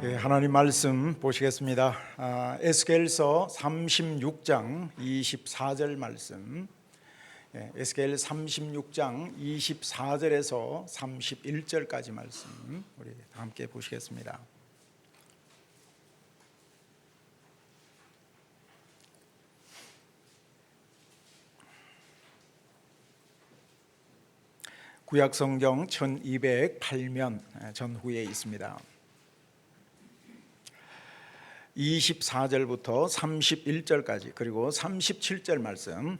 하나님 말씀 보시겠습니다. 에스겔서 36장 24절 말씀. 에스겔 36장 24절에서 31절까지 말씀 우리 함께 보시겠습니다. 구약성경 1208면 전후에 있습니다. 24절부터 31절까지 그리고 37절 말씀.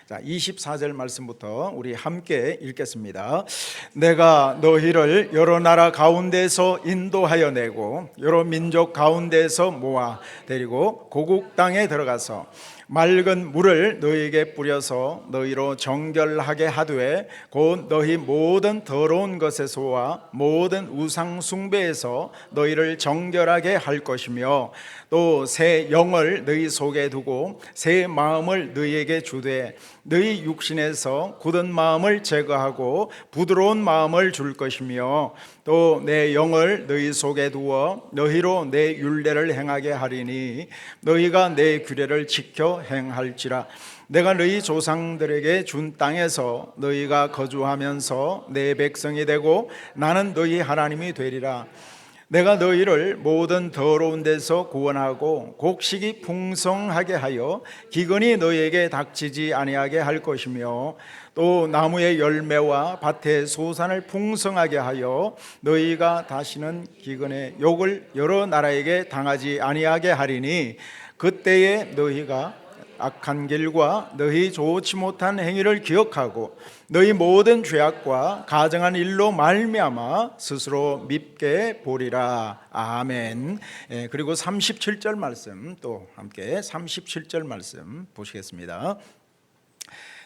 자, 24절 말씀부터 우리 함께 읽겠습니다. 내가 너희를 여러 나라 가운데서 인도하여 내고 여러 민족 가운데서 모아 데리고 고국 땅에 들어가서 맑은 물을 너희에게 뿌려서 너희로 정결하게 하되 곧 너희 모든 더러운 것에서와 모든 우상 숭배에서 너희를 정결하게 할 것이며 또 새 영을 너희 속에 두고 새 마음을 너희에게 주되 너희 육신에서 굳은 마음을 제거하고 부드러운 마음을 줄 것이며 또 내 영을 너희 속에 두어 너희로 내 율례를 행하게 하리니 너희가 내 규례를 지켜 행할지라. 내가 너희 조상들에게 준 땅에서 너희가 거주하면서 내 백성이 되고 나는 너희 하나님이 되리라. 내가 너희를 모든 더러운 데서 구원하고 곡식이 풍성하게 하여 기근이 너희에게 닥치지 아니하게 할 것이며 또 나무의 열매와 밭의 소산을 풍성하게 하여 너희가 다시는 기근의 욕을 여러 나라에게 당하지 아니하게 하리니 그때에 너희가 악한 길과 너희 좋지 못한 행위를 기억하고 너희 모든 죄악과 가증한 일로 말미암아 스스로 밉게 보리라. 아멘. 그리고 37절 말씀 또 함께 37절 말씀 보시겠습니다.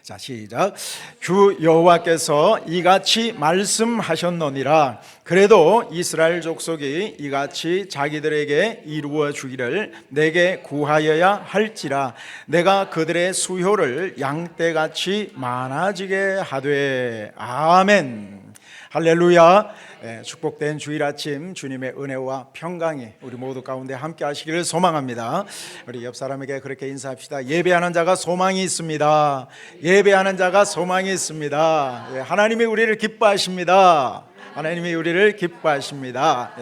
자, 시작. 주 여호와께서 이같이 말씀하셨노니라. 그래도 이스라엘 족속이 이같이 자기들에게 이루어 주기를 내게 구하여야 할지라. 내가 그들의 수효를 양떼같이 많아지게 하되. 아멘. 할렐루야. 축복된 주일 아침 주님의 은혜와 평강이 우리 모두 가운데 함께 하시기를 소망합니다. 우리 옆 사람에게 그렇게 인사합시다. 예배하는 자가 소망이 있습니다. 예배하는 자가 소망이 있습니다. 하나님이 우리를 기뻐하십니다. 하나님이 우리를 기뻐하십니다.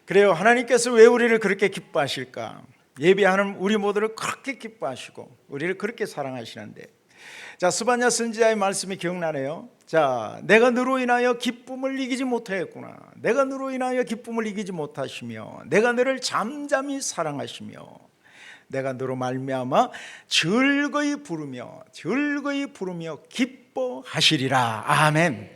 그래요. 하나님께서 왜 우리를 그렇게 기뻐하실까? 예배하는 우리 모두를 그렇게 기뻐하시고 우리를 그렇게 사랑하시는데, 자, 스바냐 선지자의 말씀이 기억나네요. 자, 내가 너로 인하여 기쁨을 이기지 못하였구나. 내가 너로 인하여 기쁨을 이기지 못하시며 내가 너를 잠잠히 사랑하시며 내가 너로 말미암아 즐거이 부르며 기뻐하시리라. 아멘.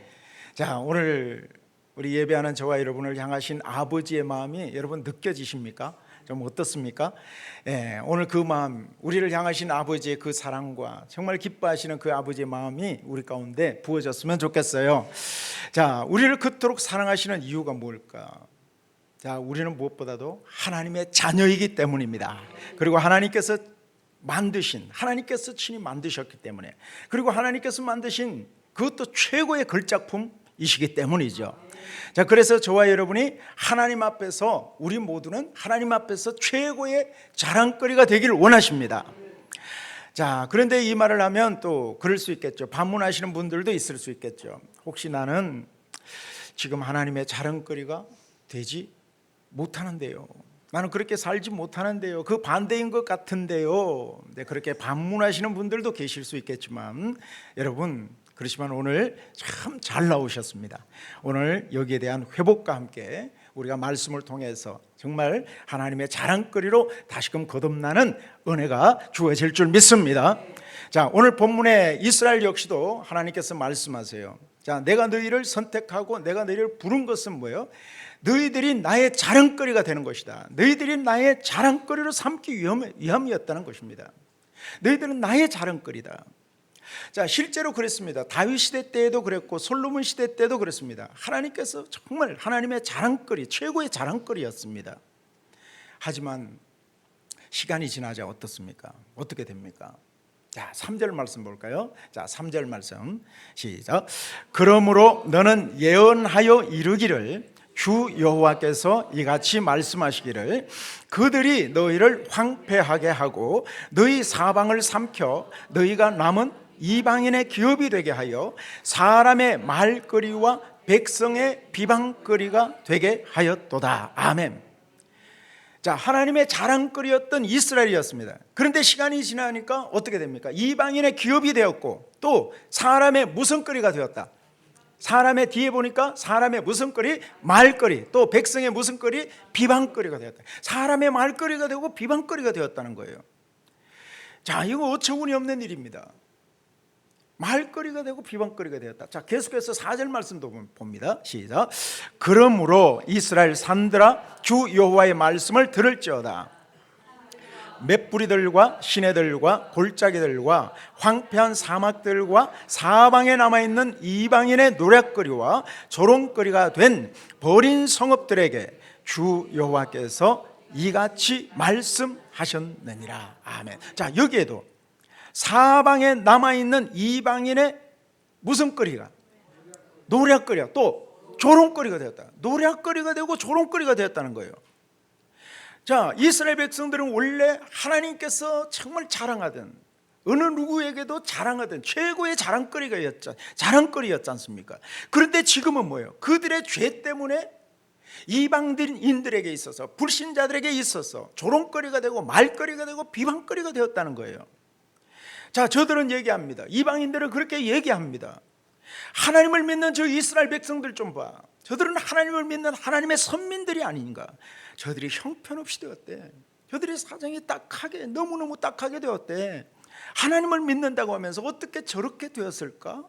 자, 오늘 우리 예배하는 저와 여러분을 향하신 아버지의 마음이 여러분 느껴지십니까? 좀 어떻습니까? 오늘 그 마음, 우리를 향하신 아버지의 그 사랑과 정말 기뻐하시는 그 아버지의 마음이 우리 가운데 부어졌으면 좋겠어요. 자, 우리를 그토록 사랑하시는 이유가 뭘까? 자, 우리는 무엇보다도 하나님의 자녀이기 때문입니다. 그리고 하나님께서 하나님께서 친히 만드셨기 때문에, 그리고 하나님께서 만드신 그것도 최고의 걸작품이시기 때문이죠. 자, 그래서 저와 여러분이 하나님 앞에서, 우리 모두는 하나님 앞에서 최고의 자랑거리가 되기를 원하십니다. 자, 그런데 이 말을 하면 또 그럴 수 있겠죠. 반문하시는 분들도 있을 수 있겠죠. 혹시 나는 지금 하나님의 자랑거리가 되지 못하는데요, 나는 그렇게 살지 못하는데요, 그 반대인 것 같은데요. 네, 그렇게 반문하시는 분들도 계실 수 있겠지만, 여러분, 그렇지만 오늘 참 잘 나오셨습니다. 오늘 여기에 대한 회복과 함께 우리가 말씀을 통해서 정말 하나님의 자랑거리로 다시금 거듭나는 은혜가 주어질 줄 믿습니다. 자, 오늘 본문에 이스라엘 역시도 하나님께서 말씀하세요. 자, 내가 너희를 선택하고 내가 너희를 부른 것은 뭐예요? 너희들이 나의 자랑거리가 되는 것이다. 너희들이 나의 자랑거리로 삼기 위함이었다는 것입니다. 너희들은 나의 자랑거리다. 자, 실제로 그랬습니다. 다윗 시대 때에도 그랬고 솔로몬 시대 때도 그랬습니다. 하나님께서 정말 하나님의 자랑거리, 최고의 자랑거리였습니다. 하지만 시간이 지나자 어떻습니까? 어떻게 됩니까? 자, 3절 말씀 볼까요? 자, 3절 말씀 시작. 그러므로 너는 예언하여 이르기를 주 여호와께서 이같이 말씀하시기를 그들이 너희를 황폐하게 하고 너희 사방을 삼켜 너희가 남은 이방인의 기업이 되게 하여 사람의 말거리와 백성의 비방거리가 되게 하였도다. 아멘. 자, 하나님의 자랑거리였던 이스라엘이었습니다. 그런데 시간이 지나니까 어떻게 됩니까? 이방인의 기업이 되었고 또 사람의 무성거리가 되었다. 사람의 뒤에 보니까 사람의 무성거리, 말거리, 또 백성의 무성거리, 비방거리가 되었다. 사람의 말거리가 되고 비방거리가 되었다는 거예요. 자, 이거 어처구니 없는 일입니다. 말거리가 되고 비방거리가 되었다. 자, 계속해서 4절 말씀도 봅니다. 시작. 그러므로 이스라엘 산들아 주 여호와의 말씀을 들을지어다. 맷뿌리들과 시내들과 골짜기들과 황폐한 사막들과 사방에 남아있는 이방인의 노략거리와 조롱거리가 된 버린 성읍들에게 주 여호와께서 이같이 말씀하셨느니라. 아멘. 자, 여기에도 사방에 남아있는 이방인의 무슨 거리가? 노략거리가 또 조롱거리가 되었다. 노략거리가 되고 조롱거리가 되었다는 거예요. 자, 이스라엘 백성들은 원래 하나님께서 정말 자랑하던, 어느 누구에게도 자랑하던 최고의 자랑거리였지 않습니까? 그런데 지금은 뭐예요? 그들의 죄 때문에 이방인들에게 있어서, 불신자들에게 있어서 조롱거리가 되고 말거리가 되고 비방거리가 되었다는 거예요. 자, 저들은 얘기합니다. 이방인들은 그렇게 얘기합니다. 하나님을 믿는 저 이스라엘 백성들 좀 봐. 저들은 하나님을 믿는 하나님의 선민들이 아닌가. 저들이 형편없이 되었대. 저들의 사정이 딱하게, 너무너무 딱하게 되었대. 하나님을 믿는다고 하면서 어떻게 저렇게 되었을까?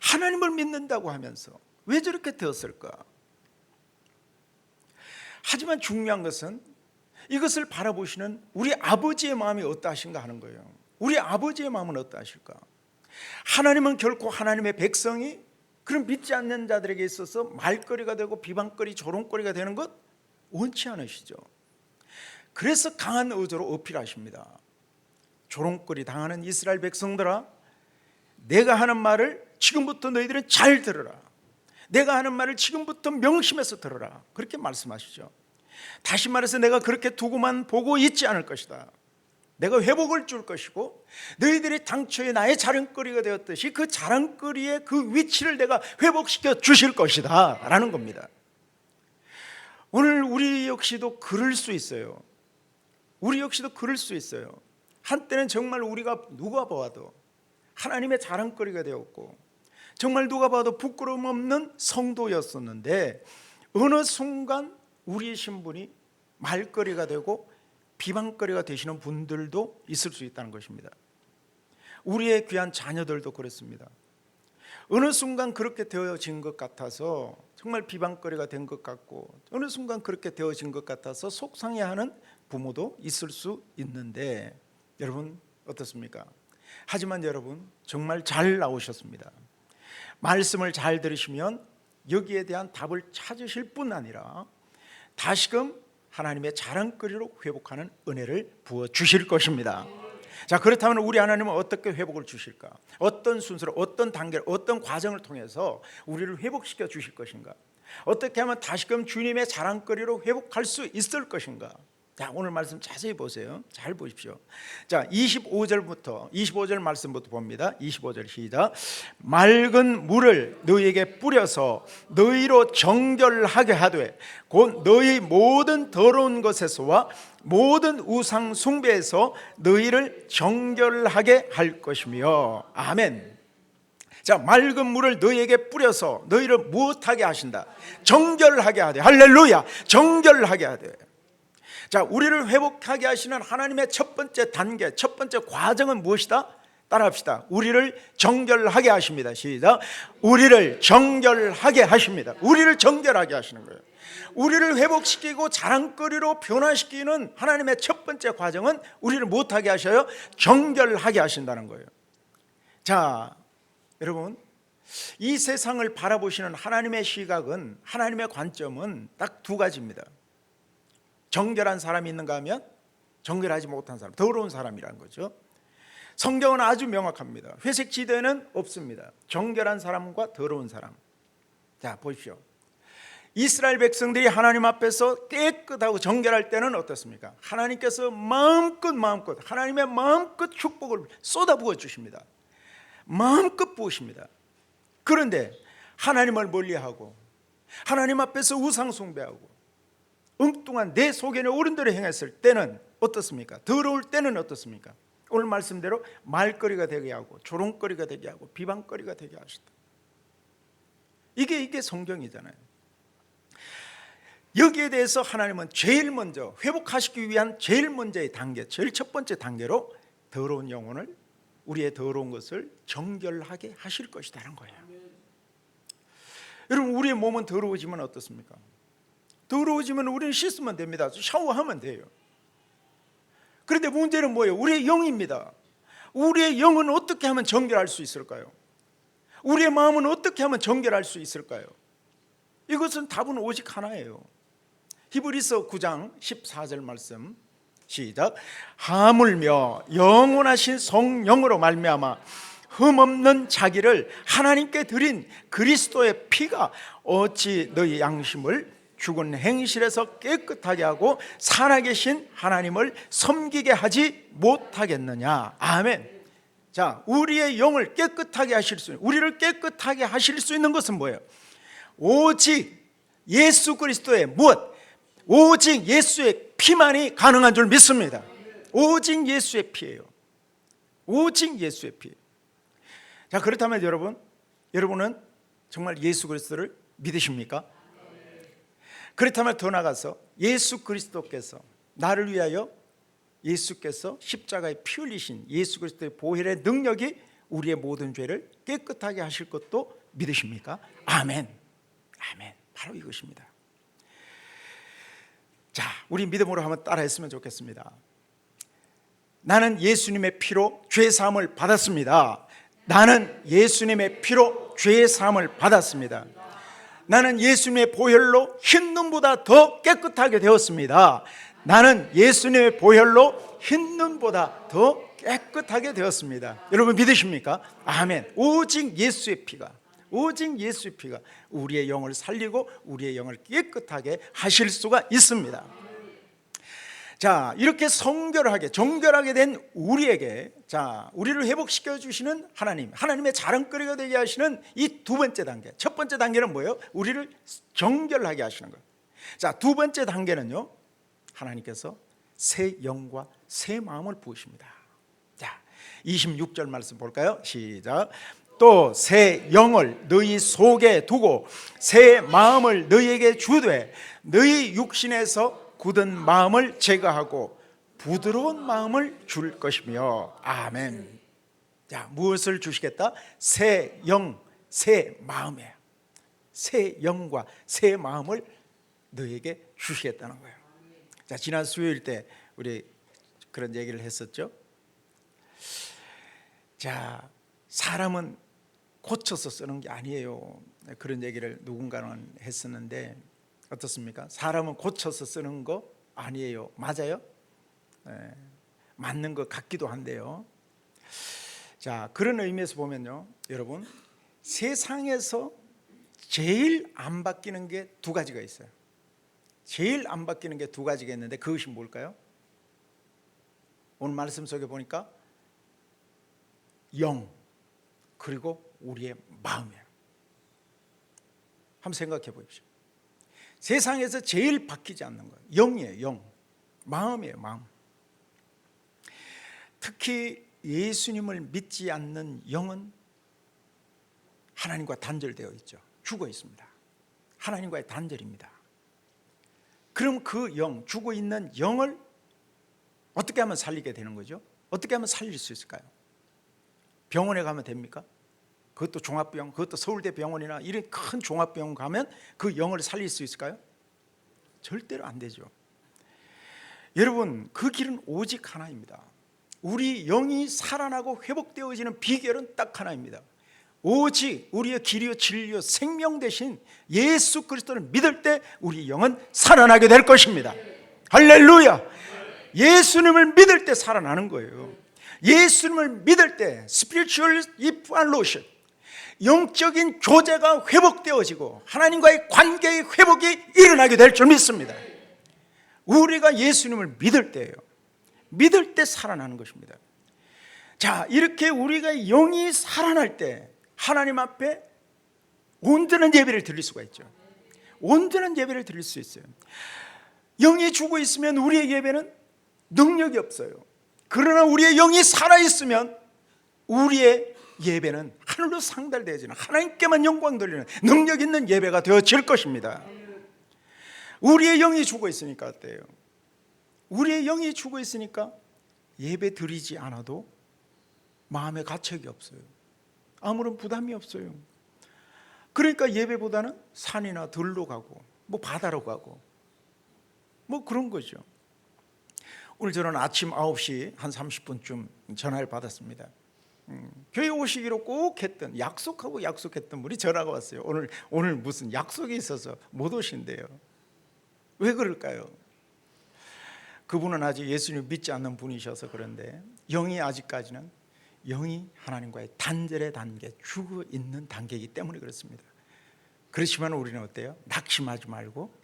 하나님을 믿는다고 하면서 왜 저렇게 되었을까? 하지만 중요한 것은 이것을 바라보시는 우리 아버지의 마음이 어떠하신가 하는 거예요. 우리 아버지의 마음은 어떠하실까? 하나님은 결코 하나님의 백성이 그런 믿지 않는 자들에게 있어서 말거리가 되고 비방거리, 조롱거리가 되는 것 원치 않으시죠. 그래서 강한 의조로 어필하십니다. 조롱거리 당하는 이스라엘 백성들아, 내가 하는 말을 지금부터 너희들은 잘 들으라. 내가 하는 말을 지금부터 명심해서 들으라. 그렇게 말씀하시죠. 다시 말해서 내가 그렇게 두고만 보고 있지 않을 것이다. 내가 회복을 줄 것이고 너희들이 당초에 나의 자랑거리가 되었듯이 그 자랑거리의 그 위치를 내가 회복시켜 주실 것이다 라는 겁니다. 오늘 우리 역시도 그럴 수 있어요. 우리 역시도 그럴 수 있어요. 한때는 정말 우리가 누가 봐도 하나님의 자랑거리가 되었고 정말 누가 봐도 부끄러움 없는 성도였었는데 어느 순간 우리의 신분이 말거리가 되고 비방거리가 되시는 분들도 있을 수 있다는 것입니다. 우리의 귀한 자녀들도 그렇습니다. 어느 순간 그렇게 되어진 것 같아서 정말 비방거리가 된 것 같고 어느 순간 그렇게 되어진 것 같아서 속상해하는 부모도 있을 수 있는데 여러분 어떻습니까? 하지만 여러분 정말 잘 나오셨습니다. 말씀을 잘 들으시면 여기에 대한 답을 찾으실 뿐 아니라 다시금 하나님의 자랑거리로 회복하는 은혜를 부어주실 것입니다. 자, 그렇다면 우리 하나님은 어떻게 회복을 주실까? 어떤 순서로, 어떤 단계를, 어떤 과정을 통해서 우리를 회복시켜 주실 것인가? 어떻게 하면 다시금 주님의 자랑거리로 회복할 수 있을 것인가? 자, 오늘 말씀 자세히 보세요. 잘 보십시오. 자, 25절 말씀부터 봅니다. 25절 시작. 맑은 물을 너희에게 뿌려서 너희로 정결하게 하되 곧 너희 모든 더러운 것에서와 모든 우상 숭배에서 너희를 정결하게 할 것이며. 아멘. 자, 맑은 물을 너희에게 뿌려서 너희를 무엇하게 하신다? 정결하게 하되. 할렐루야. 정결하게 하되. 자, 우리를 회복하게 하시는 하나님의 첫 번째 단계, 첫 번째 과정은 무엇이다? 따라합시다. 우리를 정결하게 하십니다. 시작. 우리를 정결하게 하십니다. 우리를 정결하게 하시는 거예요. 우리를 회복시키고 자랑거리로 변화시키는 하나님의 첫 번째 과정은 우리를 못하게 하셔요? 정결하게 하신다는 거예요. 자, 여러분, 이 세상을 바라보시는 하나님의 시각은, 하나님의 관점은 딱 두 가지입니다. 정결한 사람이 있는가 하면 정결하지 못한 사람, 더러운 사람이라는 거죠. 성경은 아주 명확합니다. 회색 지대는 없습니다. 정결한 사람과 더러운 사람. 자, 보십시오. 이스라엘 백성들이 하나님 앞에서 깨끗하고 정결할 때는 어떻습니까? 하나님께서 마음껏 하나님의 마음껏 축복을 쏟아부어 주십니다. 마음껏 부으십니다. 그런데 하나님을 멀리하고 하나님 앞에서 우상 숭배하고 엉뚱한 내 속에는 어른들이 행했을 때는 어떻습니까? 더러울 때는 어떻습니까? 오늘 말씀대로 말거리가 되게 하고 조롱거리가 되게 하고 비방거리가 되게 하시다. 이게 성경이잖아요. 여기에 대해서 하나님은 제일 먼저 회복하시기 위한 제일 먼저의 단계, 제일 첫 번째 단계로 더러운 영혼을, 우리의 더러운 것을 정결하게 하실 것이라는 거예요. 여러분, 우리의 몸은 더러워지면 어떻습니까? 더러워지면 우리는 씻으면 됩니다. 샤워하면 돼요. 그런데 문제는 뭐예요? 우리의 영입니다. 우리의 영은 어떻게 하면 정결할 수 있을까요? 우리의 마음은 어떻게 하면 정결할 수 있을까요? 이것은 답은 오직 하나예요. 히브리서 9장 14절 말씀 시작. 하물며 영원하신 성령으로 말미암아 흠없는 자기를 하나님께 드린 그리스도의 피가 어찌 너희 양심을 죽은 행실에서 깨끗하게 하고 살아계신 하나님을 섬기게 하지 못하겠느냐. 아멘. 자, 우리의 영을 깨끗하게 하실 수 있는, 우리를 깨끗하게 하실 수 있는 것은 뭐예요? 오직 예수 그리스도의 무엇? 오직 예수의 피만이 가능한 줄 믿습니다. 오직 예수의 피예요. 오직 예수의 피. 자, 그렇다면 여러분은 정말 예수 그리스도를 믿으십니까? 그렇다면 더 나아가서 예수 그리스도께서 나를 위하여 예수께서 십자가에 피 흘리신 예수 그리스도의 보혈의 능력이 우리의 모든 죄를 깨끗하게 하실 것도 믿으십니까? 아멘. 아멘. 바로 이것입니다. 자, 우리 믿음으로 한번 따라했으면 좋겠습니다. 나는 예수님의 피로 죄 사함을 받았습니다. 나는 예수님의 피로 죄 사함을 받았습니다. 나는 예수님의 보혈로 흰 눈보다 더 깨끗하게 되었습니다. 나는 예수님의 보혈로 흰 눈보다 더 깨끗하게 되었습니다. 여러분 믿으십니까? 아멘. 오직 예수의 피가 우리의 영을 살리고 우리의 영을 깨끗하게 하실 수가 있습니다. 자, 이렇게 성결하게 정결하게 된 우리에게, 자, 우리를 회복시켜 주시는 하나님의 자랑거리가 되게 하시는 이 두 번째 단계. 첫 번째 단계는 뭐예요? 우리를 정결하게 하시는 거예요. 자, 두 번째 단계는요, 하나님께서 새 영과 새 마음을 부으십니다. 자, 26절 말씀 볼까요? 시작. 또 새 영을 너희 속에 두고 새 마음을 너희에게 주되 너희 육신에서 굳은 마음을 제거하고 부드러운 마음을 줄 것이며. 아멘. 자, 무엇을 주시겠다? 새 영, 새 마음이에요. 새 영과 새 마음을 너희에게 주시겠다는 거예요. 자, 지난 수요일 때 우리 그런 얘기를 했었죠. 자, 사람은 고쳐서 쓰는 게 아니에요. 그런 얘기를 누군가는 했었는데 어떻습니까? 사람은 고쳐서 쓰는 거 아니에요. 맞아요? 네, 맞는 것 같기도 한데요. 자, 그런 의미에서 보면요, 여러분, 세상에서 제일 안 바뀌는 게 두 가지가 있어요. 제일 안 바뀌는 게 두 가지가 있는데 그것이 뭘까요? 오늘 말씀 속에 보니까 영, 그리고 우리의 마음이에요. 한번 생각해 보십시오. 세상에서 제일 바뀌지 않는 거예요. 영이에요. 영. 마음이에요. 마음. 특히 예수님을 믿지 않는 영은 하나님과 단절되어 있죠. 죽어 있습니다. 하나님과의 단절입니다. 그럼 그 영, 죽어 있는 영을 어떻게 하면 살리게 되는 거죠? 어떻게 하면 살릴 수 있을까요? 병원에 가면 됩니까? 그것도 종합병원, 그것도 서울대 병원이나 이런 큰 종합병원 가면 그 영을 살릴 수 있을까요? 절대로 안 되죠. 여러분, 그 길은 오직 하나입니다. 우리 영이 살아나고 회복되어지는 비결은 딱 하나입니다. 오직 우리의 길이요 진리요 생명 되신 예수 그리스도를 믿을 때 우리 영은 살아나게 될 것입니다. 할렐루야. 예수님을 믿을 때 살아나는 거예요. 예수님을 믿을 때 spiritual evaluation, 영적인 교제가 회복되어지고 하나님과의 관계의 회복이 일어나게 될 줄 믿습니다. 우리가 예수님을 믿을 때예요. 믿을 때 살아나는 것입니다. 자, 이렇게 우리가 영이 살아날 때 하나님 앞에 온전한 예배를 드릴 수가 있죠. 온전한 예배를 드릴 수 있어요. 영이 죽어 있으면 우리의 예배는 능력이 없어요. 그러나 우리의 영이 살아있으면 우리의 예배는 하늘로 상달되어지는, 하나님께만 영광 돌리는 능력 있는 예배가 되어질 것입니다. 우리의 영이 죽어 있으니까 어때요? 우리의 영이 죽어 있으니까 예배 드리지 않아도 마음에 가책이 없어요. 아무런 부담이 없어요. 그러니까 예배보다는 산이나 들로 가고 뭐 바다로 가고 뭐 그런 거죠. 오늘 저는 아침 9시 한 30분쯤 전화를 받았습니다. 교회 오시기로 꼭 했던, 약속했던 분이 전화가 왔어요. 오늘 무슨 약속이 있어서 못 오신대요. 왜 그럴까요? 그분은 아직 예수님을 믿지 않는 분이셔서 그런데 영이 아직까지는 영이 하나님과의 단절의 단계, 죽어 있는 단계이기 때문에 그렇습니다. 그렇지만 우리는 어때요? 낙심하지 말고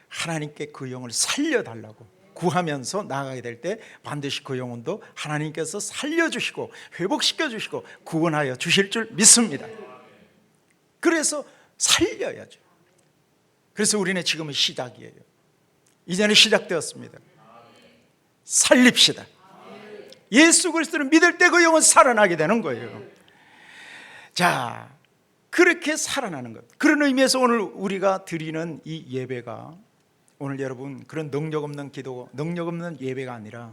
하나님께 그 영을 살려달라고 구하면서 나아가게 될 때 반드시 그 영혼도 하나님께서 살려주시고 회복시켜주시고 구원하여 주실 줄 믿습니다. 그래서 살려야죠. 그래서 우리는 지금은 시작이에요. 이제는 시작되었습니다. 살립시다. 예수 그리스도를 믿을 때 그 영은 살아나게 되는 거예요. 자, 그렇게 살아나는 것. 그런 의미에서 오늘 우리가 드리는 이 예배가, 오늘 여러분 그런 능력 없는 기도, 능력 없는 예배가 아니라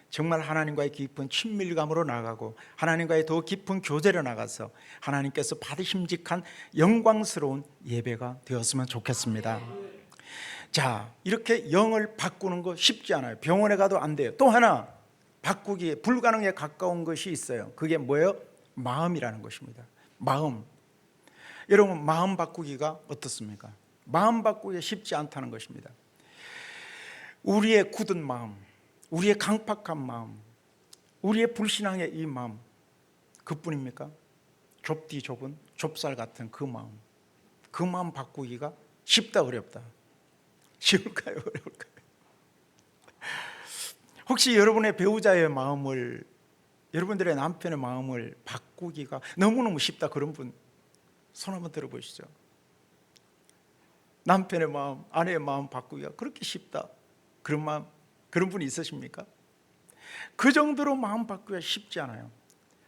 정말 하나님과의 깊은 친밀감으로 나가고 하나님과의 더 깊은 교제로 나가서 하나님께서 받으심직한 영광스러운 예배가 되었으면 좋겠습니다. 자, 이렇게 영을 바꾸는 거 쉽지 않아요. 병원에 가도 안 돼요. 또 하나 바꾸기에 불가능에 가까운 것이 있어요. 그게 뭐예요? 마음이라는 것입니다. 마음. 여러분, 마음 바꾸기가 어떻습니까? 마음 바꾸기가 쉽지 않다는 것입니다. 우리의 굳은 마음, 우리의 강팍한 마음, 우리의 불신앙의 이 마음, 그뿐입니까? 좁디 좁은 좁쌀 같은 그 마음 바꾸기가 쉽다 어렵다? 쉬울까요 어려울까요? 혹시 여러분의 배우자의 마음을, 여러분들의 남편의 마음을 바꾸기가 너무너무 쉽다 그런 분 손 한번 들어보시죠. 남편의 마음, 아내의 마음 바꾸기가 그렇게 쉽다 그런 마음, 그런 분이 있으십니까? 그 정도로 마음 바꾸기가 쉽지 않아요.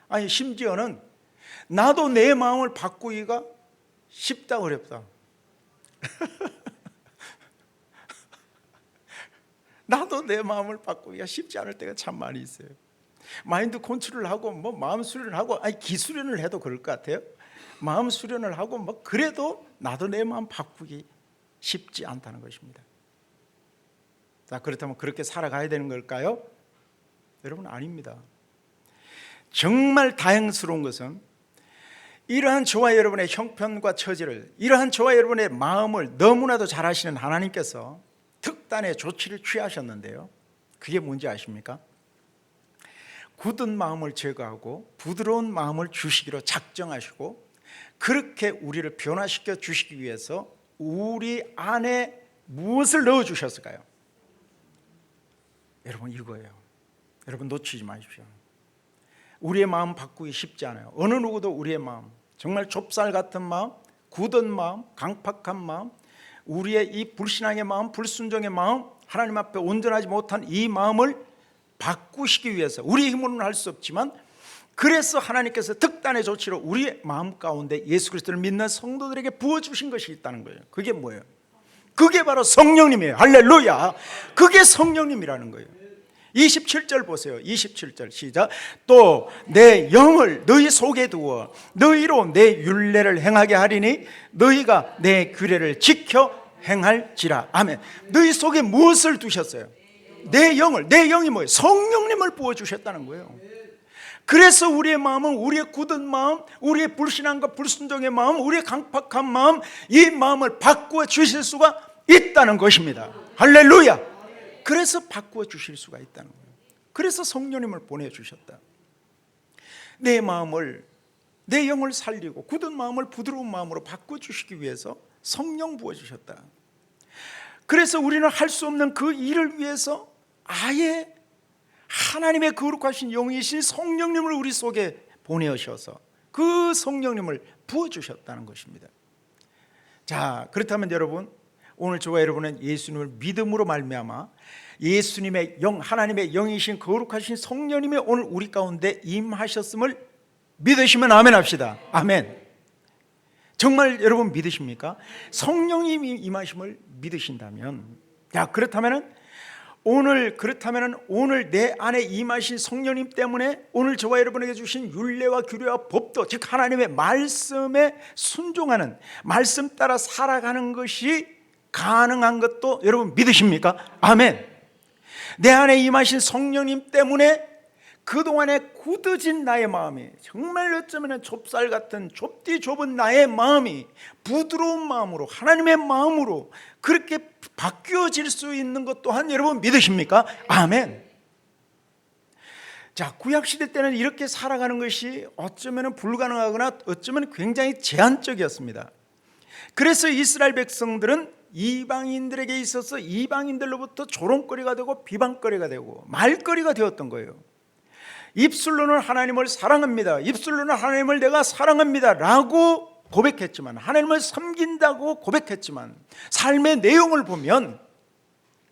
아니, 심지어는 나도 내 마음을 바꾸기가 쉽다 어렵다. 나도 내 마음을 바꾸기가 쉽지 않을 때가 참 많이 있어요. 마인드 컨트롤을 하고 뭐 마음 수련을 하고, 아니 기수련을 해도 그럴 것 같아요. 마음 수련을 하고 뭐 그래도 나도 내 마음 바꾸기 쉽지 않다는 것입니다. 자, 그렇다면 그렇게 살아가야 되는 걸까요? 여러분, 아닙니다. 정말 다행스러운 것은 이러한 저와 여러분의 형편과 처지를, 이러한 저와 여러분의 마음을 너무나도 잘 아시는 하나님께서 특단의 조치를 취하셨는데요, 그게 뭔지 아십니까? 굳은 마음을 제거하고 부드러운 마음을 주시기로 작정하시고 그렇게 우리를 변화시켜 주시기 위해서 우리 안에 무엇을 넣어주셨을까요? 여러분, 이거예요. 여러분, 놓치지 마십시오. 우리의 마음 바꾸기 쉽지 않아요. 어느 누구도 우리의 마음, 정말 좁쌀 같은 마음, 굳은 마음, 강팍한 마음, 우리의 이 불신앙의 마음, 불순종의 마음, 하나님 앞에 온전하지 못한 이 마음을 바꾸시기 위해서 우리의 힘으로는 할 수 없지만, 그래서 하나님께서 특단의 조치로 우리의 마음 가운데 예수 그리스도를 믿는 성도들에게 부어주신 것이 있다는 거예요. 그게 뭐예요? 그게 바로 성령님이에요. 할렐루야. 그게 성령님이라는 거예요. 27절 보세요. 27절 시작. 또 내 영을 너희 속에 두어 너희로 내 율례를 행하게 하리니 너희가 내 규례를 지켜 행할지라. 아멘. 너희 속에 무엇을 두셨어요? 내 영을. 내 영이 뭐예요? 성령님을 부어주셨다는 거예요. 그래서 우리의 마음은, 우리의 굳은 마음, 우리의 불신앙과 불순종의 마음, 우리의 강팍한 마음, 이 마음을 바꾸어 주실 수가 있다는 것입니다. 할렐루야. 그래서 바꾸어 주실 수가 있다는 거예요. 그래서 성령님을 보내주셨다. 내 내 영을 살리고 굳은 마음을 부드러운 마음으로 바꿔주시기 위해서 성령 부어주셨다. 그래서 우리는 할 수 없는 그 일을 위해서 아예 하나님의 거룩하신 영이신 성령님을 우리 속에 보내셔서 그 성령님을 부어주셨다는 것입니다. 자, 그렇다면 여러분, 오늘 저와 여러분은 예수님을 믿음으로 말미암아 예수님의 영, 하나님의 영이신 거룩하신 성령님이 오늘 우리 가운데 임하셨음을 믿으시면 아멘 합시다. 아멘. 정말 여러분 믿으십니까? 성령님이 임하심을 믿으신다면, 야, 그렇다면 오늘 내 안에 임하신 성령님 때문에 오늘 저와 여러분에게 주신 율례와 규례와 법도, 즉 하나님의 말씀에 순종하는, 말씀 따라 살아가는 것이 가능한 것도 여러분 믿으십니까? 아멘. 내 안에 임하신 성령님 때문에 그동안에 굳어진 나의 마음이, 정말 어쩌면 좁쌀 같은 좁디 좁은 나의 마음이 부드러운 마음으로, 하나님의 마음으로 그렇게 바뀌어질 수 있는 것 또한 여러분 믿으십니까? 아멘. 자, 구약시대 때는 이렇게 살아가는 것이 어쩌면 불가능하거나 어쩌면 굉장히 제한적이었습니다. 그래서 이스라엘 백성들은 이방인들에게 있어서 이방인들로부터 조롱거리가 되고 비방거리가 되고 말거리가 되었던 거예요. 입술로는 하나님을 사랑합니다, 입술로는 하나님을 내가 사랑합니다 라고 고백했지만, 하나님을 섬긴다고 고백했지만 삶의 내용을 보면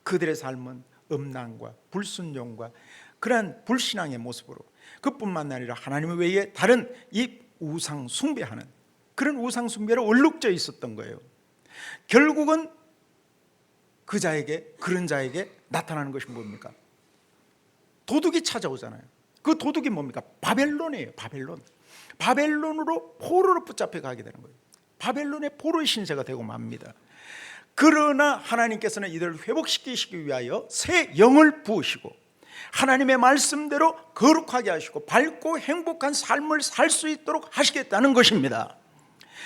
그들의 삶은 음란과 불순종과 그러한 불신앙의 모습으로, 그뿐만 아니라 하나님 외에 다른 이 우상 숭배하는 그런 우상 숭배로 얼룩져 있었던 거예요. 결국은 그런 자에게 나타나는 것이 뭡니까? 도둑이 찾아오잖아요. 그 도둑이 뭡니까? 바벨론이에요. 바벨론으로 포로로 붙잡혀 가게 되는 거예요. 바벨론의 포로의 신세가 되고 맙니다. 그러나 하나님께서는 이들을 회복시키시기 위하여 새 영을 부으시고 하나님의 말씀대로 거룩하게 하시고 밝고 행복한 삶을 살 수 있도록 하시겠다는 것입니다.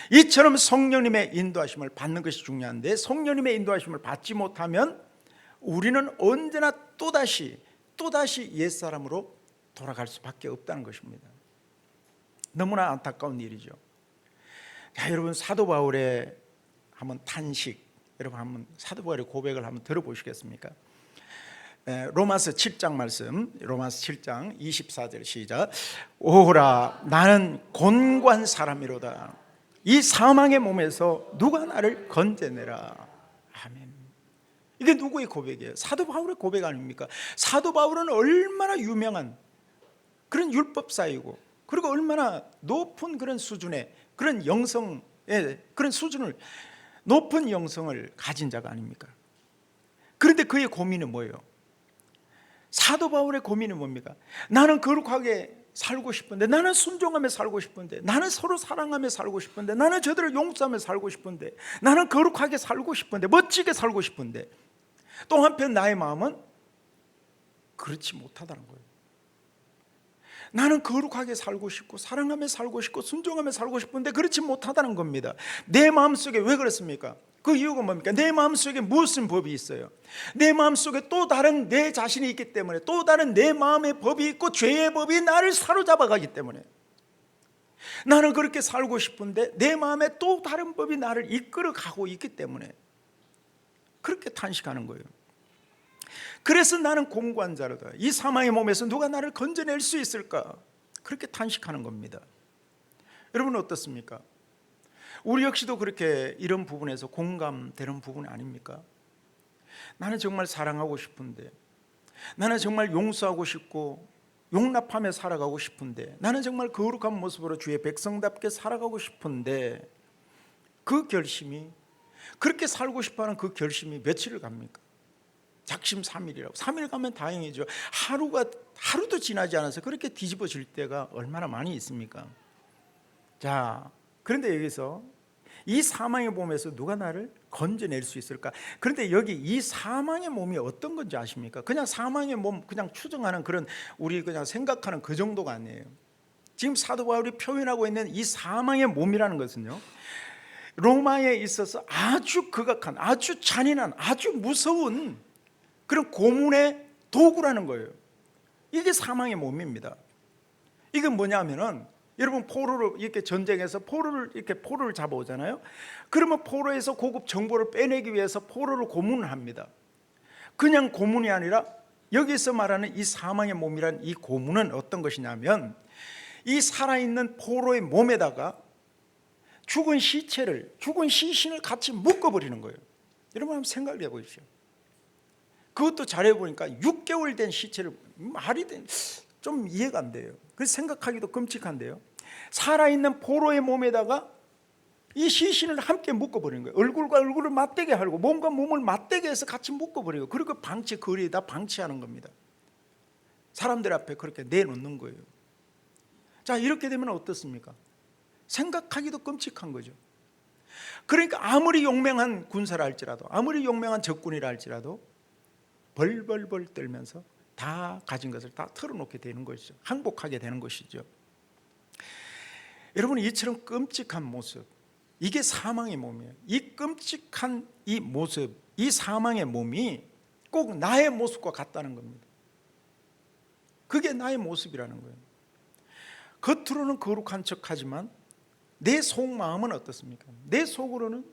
이처럼 성령님의 인도하심을 받는 것이 중요한데, 성령님의 인도하심을 받지 못하면 우리는 언제나 또다시 옛사람으로 돌아갈 수밖에 없다는 것입니다. 너무나 안타까운 일이죠. 자, 여러분, 사도 바울의 한번 탄식, 여러분 한번 사도 바울의 고백을 한번 들어보시겠습니까? 로마서 7장 말씀, 로마서 7장 24절 시작. 오호라, 나는 곤고한 사람이로다. 이 사망의 몸에서 누가 나를 건져내라. 아멘. 이게 누구의 고백이에요? 사도 바울의 고백 아닙니까? 사도 바울은 얼마나 유명한 그런 율법사이고, 그리고 얼마나 높은 그런 수준의 그런 영성의 그런 수준을, 높은 영성을 가진 자가 아닙니까? 그런데 그의 고민은 뭐예요? 사도 바울의 고민은 뭡니까? 나는 거룩하게 살고 싶은데, 나는 순종하며 살고 싶은데, 나는 서로 사랑하며 살고 싶은데, 나는 저들을 용서하며 살고 싶은데, 나는 거룩하게 살고 싶은데, 멋지게 살고 싶은데, 또 한편 나의 마음은 그렇지 못하다는 거예요. 나는 거룩하게 살고 싶고 사랑하며 살고 싶고 순종하며 살고 싶은데 그렇지 못하다는 겁니다. 내 마음속에 왜 그렇습니까? 그 이유가 뭡니까? 내 마음속에 무슨 법이 있어요? 내 마음속에 또 다른 내 자신이 있기 때문에, 또 다른 내 마음의 법이 있고 죄의 법이 나를 사로잡아 가기 때문에, 나는 그렇게 살고 싶은데 내 마음에 또 다른 법이 나를 이끌어 가고 있기 때문에 그렇게 탄식하는 거예요. 그래서 나는 공고한 자로다. 이 사망의 몸에서 누가 나를 건져낼 수 있을까? 그렇게 탄식하는 겁니다. 여러분 어떻습니까? 우리 역시도 그렇게 이런 부분에서 공감되는 부분 아닙니까? 나는 정말 사랑하고 싶은데, 나는 정말 용서하고 싶고 용납하며 살아가고 싶은데, 나는 정말 거룩한 모습으로 주의 백성답게 살아가고 싶은데, 그 결심이, 그렇게 살고 싶어하는 그 결심이 며칠을 갑니까? 작심 3일이라고. 3일 가면 다행이죠. 하루도 지나지 않아서 그렇게 뒤집어질 때가 얼마나 많이 있습니까? 자, 그런데 여기서 이 사망의 몸에서 누가 나를 건져낼 수 있을까? 그런데 여기 이 사망의 몸이 어떤 건지 아십니까? 그냥 사망의 몸 그냥 추정하는 그런, 우리 그냥 생각하는 그 정도가 아니에요. 지금 사도 바울이 표현하고 있는 이 사망의 몸이라는 것은요, 로마에 있어서 아주 극악한, 아주 잔인한, 아주 무서운 그런 고문의 도구라는 거예요. 이게 사망의 몸입니다. 이건 뭐냐면은 여러분 포로로 이렇게 전쟁에서 포로를 잡아오잖아요. 그러면 포로에서 고급 정보를 빼내기 위해서 포로를 고문을 합니다. 그냥 고문이 아니라 여기서 말하는 이 사망의 몸이란 이 고문은 어떤 것이냐면 이 살아있는 포로의 몸에다가 죽은 시신을 같이 묶어버리는 거예요. 여러분 한번 생각해 보십시오. 그것도 잘해보니까 6개월 된 시체를, 말이 좀 이해가 안 돼요. 그래서 생각하기도 끔찍한데요. 살아있는 포로의 몸에다가 이 시신을 함께 묶어버리는 거예요. 얼굴과 얼굴을 맞대게 하고 몸과 몸을 맞대게 해서 같이 묶어버리고, 그리고 거리에다 방치하는 겁니다. 사람들 앞에 그렇게 내놓는 거예요. 자, 이렇게 되면 어떻습니까? 생각하기도 끔찍한 거죠. 그러니까 아무리 용맹한 군사라 할지라도, 아무리 용맹한 적군이라 할지라도 벌벌벌 떨면서 다 가진 것을 다 털어놓게 되는 것이죠. 항복하게 되는 것이죠. 여러분, 이처럼 끔찍한 모습, 이게 사망의 몸이에요. 이 끔찍한 이 모습, 이 사망의 몸이 꼭 나의 모습과 같다는 겁니다. 그게 나의 모습이라는 거예요. 겉으로는 거룩한 척하지만 내 속마음은 어떻습니까? 내 속으로는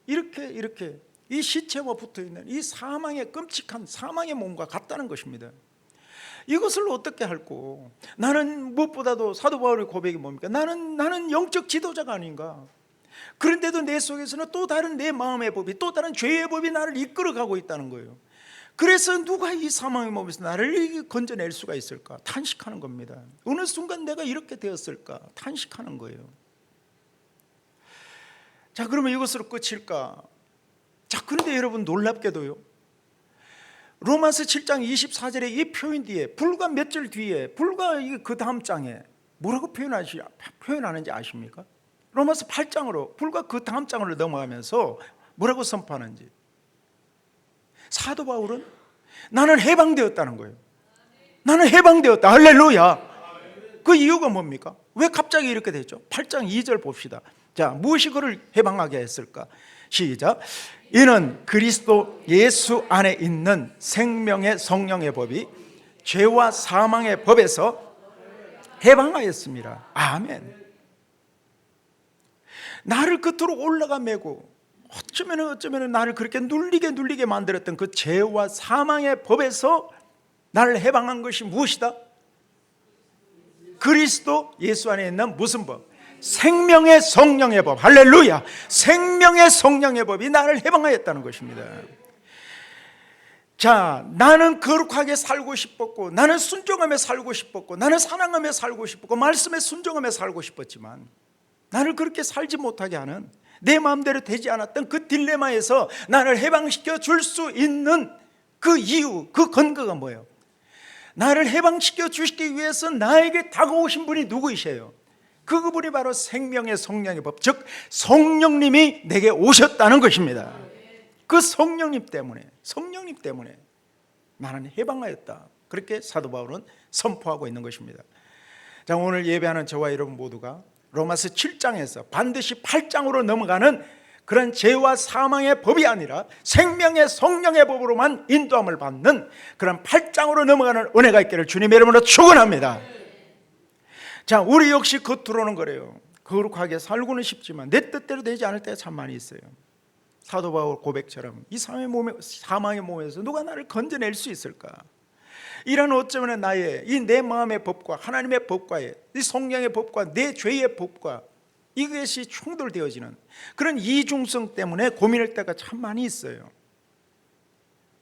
이렇게 이 시체와 붙어있는 이 사망의 끔찍한 사망의 몸과 같다는 것입니다. 이것을 어떻게 할꼬? 나는 무엇보다도 사도 바울의 고백이 뭡니까? 나는 영적 지도자가 아닌가? 그런데도 내 속에서는 또 다른 내 마음의 법이, 또 다른 죄의 법이 나를 이끌어가고 있다는 거예요. 그래서 누가 이 사망의 몸에서 나를 건져낼 수가 있을까? 탄식하는 겁니다. 어느 순간 내가 이렇게 되었을까? 탄식하는 거예요. 자, 그러면 이것으로 끝일까? 자, 그런데 여러분, 놀랍게도요, 로마서 7장 24절의 이 표현 뒤에, 불과 몇 절 뒤에, 불과 그 다음 장에 뭐라고 표현하는지 아십니까? 로마서 8장으로, 불과 그 다음 장으로 넘어가면서 뭐라고 선포하는지. 사도 바울은 나는 해방되었다는 거예요. 나는 해방되었다. 할렐루야. 그 이유가 뭡니까? 왜 갑자기 이렇게 됐죠? 8장 2절 봅시다. 자, 무엇이 그를 해방하게 했을까? 시작. 이는 그리스도 예수 안에 있는 생명의 성령의 법이 죄와 사망의 법에서 해방하였습니다. 아멘. 나를 끝으로 올라가 매고 어쩌면 나를 그렇게 눌리게 만들었던 그 죄와 사망의 법에서 나를 해방한 것이 무엇이다? 그리스도 예수 안에 있는 무슨 법? 생명의 성령의 법. 할렐루야. 생명의 성령의 법이 나를 해방하였다는 것입니다. 자, 나는 거룩하게 살고 싶었고, 나는 순종하며 살고 싶었고, 나는 사랑하며 살고 싶었고, 말씀에 순종하며 살고 싶었지만 나를 그렇게 살지 못하게 하는, 내 마음대로 되지 않았던 그 딜레마에서 나를 해방시켜 줄 수 있는 그 이유, 그 근거가 뭐예요? 나를 해방시켜 주시기 위해서 나에게 다가오신 분이 누구이세요? 그분이 바로 생명의 성령의 법, 즉 성령님이 내게 오셨다는 것입니다. 그 성령님 때문에 나는 해방하였다. 그렇게 사도 바울은 선포하고 있는 것입니다. 자, 오늘 예배하는 저와 여러분 모두가 로마서 7장에서 반드시 8장으로 넘어가는 그런 죄와 사망의 법이 아니라 생명의 성령의 법으로만 인도함을 받는 그런 8장으로 넘어가는 은혜가 있기를 주님의 이름으로 축원합니다. 자, 우리 역시 겉으로는 그래요. 거룩하게 살고는 싶지만 내 뜻대로 되지 않을 때가 참 많이 있어요. 사도 바울 고백처럼 이 사망의 몸에서 누가 나를 건져낼 수 있을까? 이런 어쩌면 나의 이 내 마음의 법과 하나님의 법과의 이 성령의 법과 내 죄의 법과 이것이 충돌되어지는 그런 이중성 때문에 고민할 때가 참 많이 있어요.